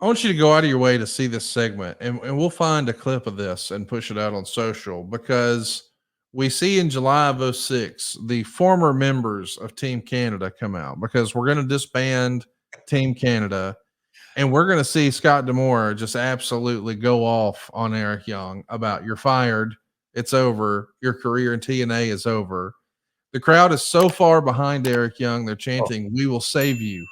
I want you to go out of your way to see this segment, and we'll find a clip of this and push it out on social because we see in July of '06 the former members of Team Canada come out because we're going to disband Team Canada, and we're going to see Scott Demore just absolutely go off on Eric Young about you're fired, it's over, your career in TNA is over. The crowd is so far behind Eric Young, they're Oh, chanting, "We will save you."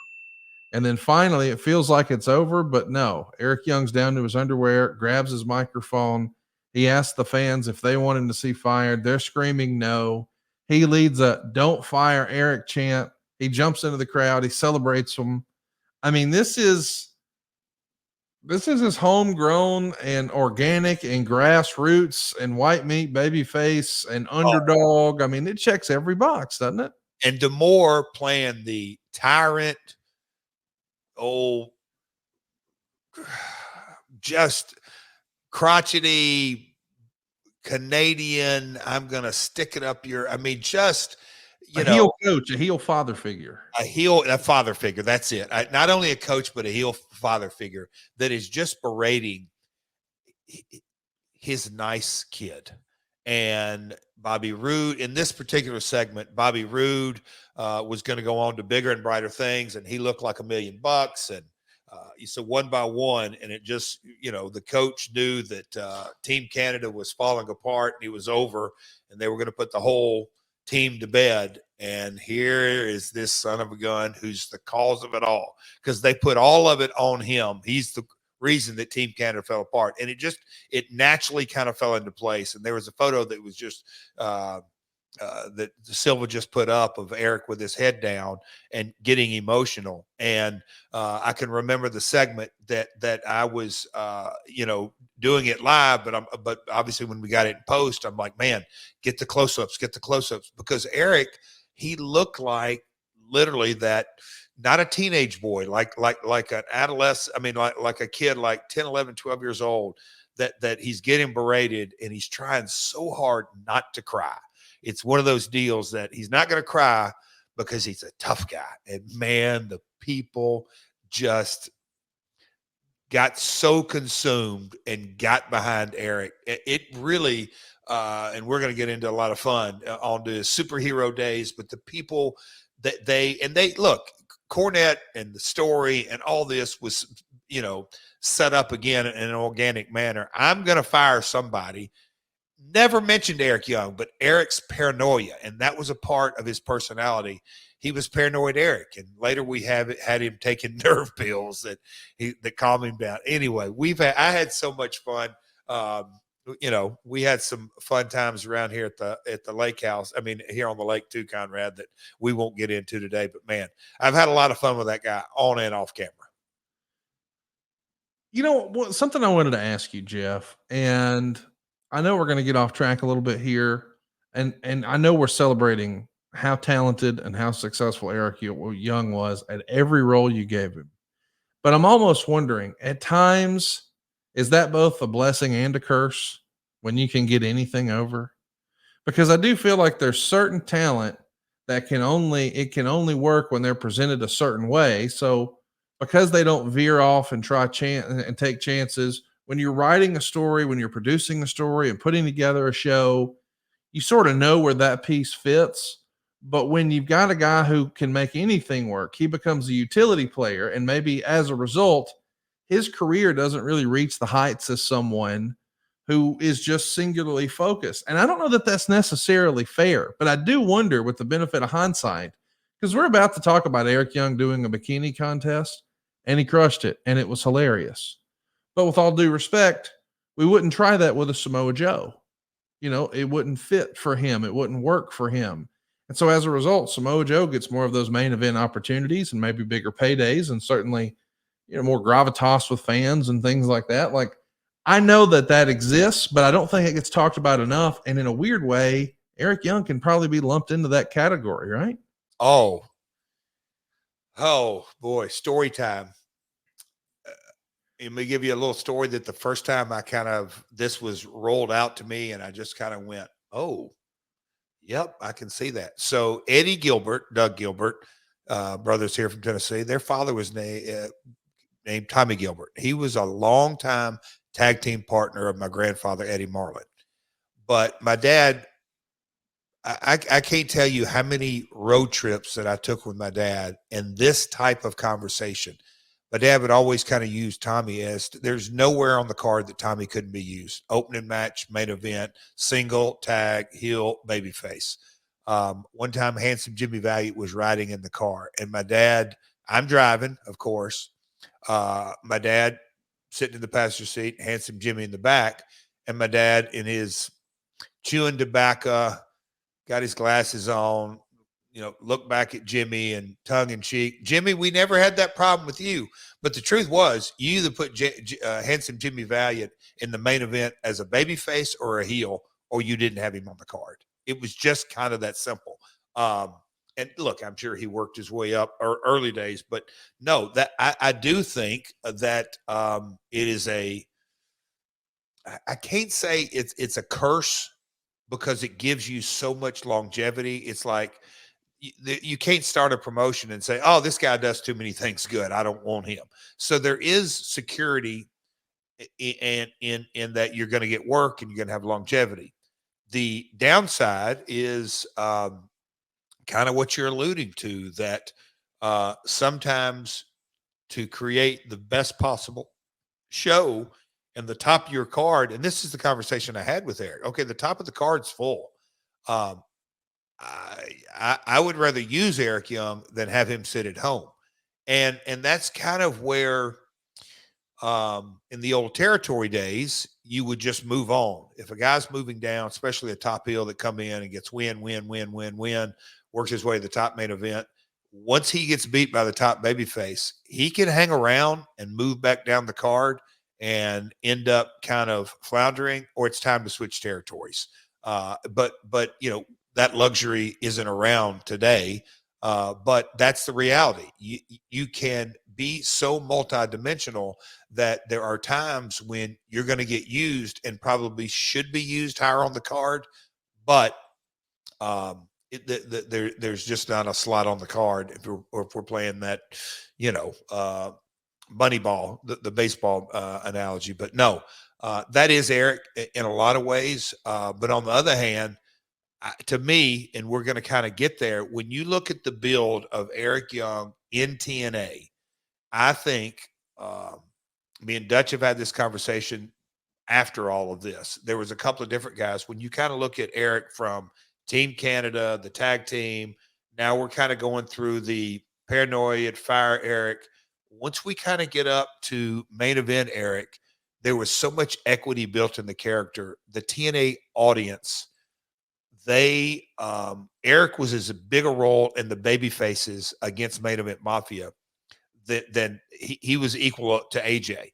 And then finally, it feels like it's over, but no. Eric Young's down to his underwear, grabs his microphone. He asks the fans if they want him to see fired. They're screaming no. He leads a "Don't fire Eric" chant. He jumps into the crowd. He celebrates them. I mean, this is as homegrown and organic and grassroots and white meat baby face and oh. underdog. I mean, it checks every box, doesn't it? And Demore playing the tyrant, oh, just crotchety Canadian. I'm going to stick it up your, I mean, just, A you know, heel coach, a heel father figure. a father figure. That's it. Not only a coach, but a heel father figure that is just berating his nice kid. And Bobby Roode, in this particular segment, Bobby Roode was going to go on to bigger and brighter things, and he looked like $1,000,000. And so one by one, and it just, the coach knew that Team Canada was falling apart and he was over, and they were going to put the whole team to bed. And here is this son of a gun who's the cause of it all, because they put all of it on him. He's the reason that Team Canada fell apart, and it naturally kind of fell into place. And there was a photo that was just that Silva just put up of Eric with his head down and getting emotional. And I can remember the segment that I was doing it live, but obviously when we got it in post, I'm like, man, get the close-ups, because Eric, he looked like literally that, not a teenage boy, like an adolescent. I mean, like a kid, like 10, 11, 12 years old, that he's getting berated and he's trying so hard not to cry. It's one of those deals that he's not going to cry because he's a tough guy. And man, the people just got so consumed and got behind Eric. It really, and we're going to get into a lot of fun on the superhero days, but the people that they look, Cornette and the story and all this was, set up again in an organic manner. I'm going to fire somebody. Never mentioned Eric Young, but Eric's paranoia, and that was a part of his personality. He was paranoid Eric, and later we had him taking nerve pills that calmed him down. Anyway, I had so much fun. We had some fun times around here at the lake house. I mean, here on the lake too, Conrad, that we won't get into today. But man, I've had a lot of fun with that guy on and off camera. Something I wanted to ask you, Jeff, and I know we're going to get off track a little bit here, and I know we're celebrating how talented and how successful Eric Young was at every role you gave him. But I'm almost wondering, at times, is that both a blessing and a curse when you can get anything over? Because I do feel like there's certain talent that can only work when they're presented a certain way. So because they don't veer off and and take chances, when you're writing a story, when you're producing a story and putting together a show, you sort of know where that piece fits. But when you've got a guy who can make anything work, he becomes a utility player. And maybe as a result, his career doesn't really reach the heights as someone who is just singularly focused. And I don't know that that's necessarily fair, but I do wonder, with the benefit of hindsight, because we're about to talk about Eric Young doing a bikini contest and he crushed it and it was hilarious. But with all due respect, we wouldn't try that with a Samoa Joe. It wouldn't fit for him. It wouldn't work for him. And so as a result, Samoa Joe gets more of those main event opportunities and maybe bigger paydays and certainly, more gravitas with fans and things like that. Like, I know that exists, but I don't think it gets talked about enough. And in a weird way, Eric Young can probably be lumped into that category, right? Oh boy, story time. Let me give you a little story that the first time this was rolled out to me, and I just kind of went, oh, yep, I can see that. So Doug Gilbert, brothers here from Tennessee, their father was named Tommy Gilbert. He was a longtime tag team partner of my grandfather, Eddie Marlin. But my dad, I can't tell you how many road trips that I took with my dad and this type of conversation. My dad would always kind of use Tommy as there's nowhere on the card that Tommy couldn't be used. Opening match, main event, single, tag, heel, babyface. One time, Handsome Jimmy Valiant was riding in the car, and my dad, I'm driving, of course. My dad sitting in the passenger seat, Handsome Jimmy in the back, and my dad in his chewing tobacco, got his glasses on, look back at Jimmy and tongue in cheek. Jimmy, we never had that problem with you. But the truth was, you either put Handsome Jimmy Valiant in the main event as a baby face or a heel, or you didn't have him on the card. It was just kind of that simple. And look, I'm sure he worked his way up or early days, but no, that I do think that it is I can't say it's a curse because it gives you so much longevity. It's like you can't start a promotion and say, "Oh, this guy does too many things good. I don't want him." So there is security in that you're going to get work and you're going to have longevity. The downside is kind of what you're alluding to, that sometimes to create the best possible show and the top of your card, and this is the conversation I had with Eric. Okay, the top of the card's full. Um, I would rather use Eric Young than have him sit at home, and that's kind of where in the old territory days you would just move on. If a guy's moving down, especially a top heel that come in and gets win, works his way to the top main event. Once he gets beat by the top babyface, he can hang around and move back down the card and end up kind of floundering, or it's time to switch territories. But that luxury isn't around today. But that's the reality. You can be so multidimensional that there are times when you're going to get used and probably should be used higher on the card, but there's just not a slot on the card if we're playing that, bunny ball, the baseball analogy. But no, that is Eric in a lot of ways. But on the other hand, to me, and we're going to kind of get there, when you look at the build of Eric Young in TNA, I think me and Dutch have had this conversation after all of this. There was a couple of different guys. When you kind of look at Eric from Team Canada, the tag team, now we're kind of going through the Paranoid, Fire Eric. Once we kind of get up to main event Eric, there was so much equity built in the character. The TNA audience, Eric was as big a role in the baby faces against main event Mafia than he was equal to AJ.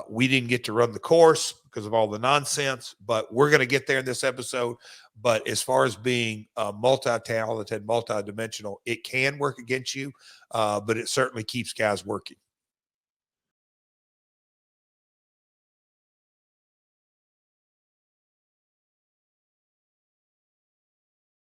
We didn't get to run the course because of all the nonsense, but we're going to get there in this episode. But as far as being multi-talented, multi-dimensional, it can work against you, but it certainly keeps guys working.